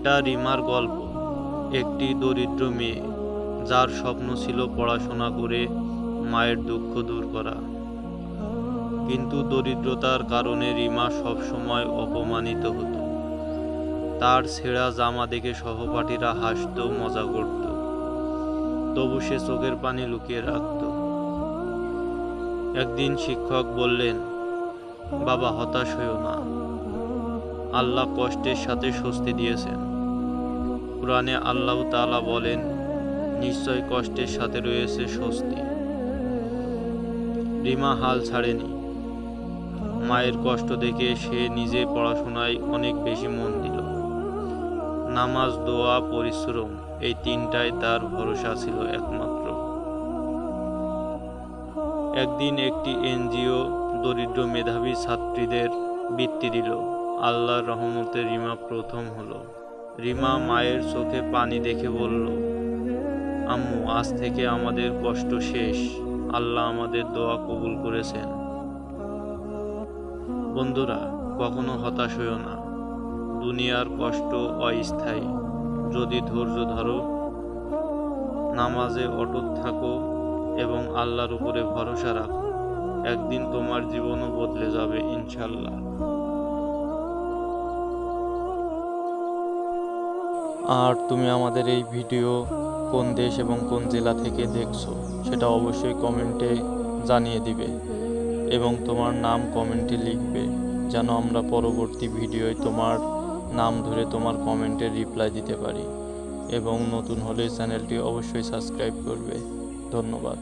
এটা রিমার গল্প। একটি দরিদ্র মেয়ে যার স্বপ্ন ছিল পড়াশোনা করে মায়ের দুঃখ দূর করা, কিন্তু দরিদ্রতার কারণে রিমা সবসময় অপমানিত হতো। তার ছেঁড়া জামা দেখে সহপাঠীরা হাসত, মজা করত, তবু সে চোখের পানি লুকিয়ে রাখত। একদিন শিক্ষক বললেন, বাবা, হতাশ হইও না, আল্লাহ কষ্টের সাথে স্বস্তি দিয়েছেন। কুরআনে আল্লাহ তাআলা বলেন, নিশ্চয় কষ্টের সাথে রয়েছে স্বস্তি। রিমা হাল ছাড়েনি। মায়ের কষ্ট দেখে সে নিজে পড়াশোনায় অনেক বেশি মন দিল। নামাজ, দোয়া, পরিশ্রম, এই তিনটাই তার ভরসা ছিল একমাত্র। একদিন একটি এনজিও দরিদ্র মেধাবী ছাত্রীদের বৃত্তি দিল। আল্লাহর রহমতে রিমা প্রথম হলো। রিমা মায়ের চোখে পানি দেখে বলল, আম্মু, আজ থেকে আমাদের কষ্ট শেষ, আল্লাহ আমাদের দোয়া কবুল করেছেন। বন্ধুরা, কখনো হতাশ হইও না। দুনিয়ার কষ্ট অস্থায়ী। যদি ধৈর্য ধরো, নামাজে অটুট থাকো এবং আল্লাহর উপরে ভরসা রাখো, একদিন তোমার জীবনও বদলে যাবে ইনশাআল্লাহ। আর তুমি আমাদের এই ভিডিও কোন দেশ এবং কোন জেলা থেকে দেখছো সেটা অবশ্যই কমেন্টে জানিয়ে দিবে এবং তোমার নাম কমেন্টে লিখবে, যেন আমরা পরবর্তী ভিডিওয় তোমার নাম ধরে তোমার কমেন্টের রিপ্লাই দিতে পারি। এবং নতুন হলে চ্যানেলটি অবশ্যই সাবস্ক্রাইব করবে। ধন্যবাদ।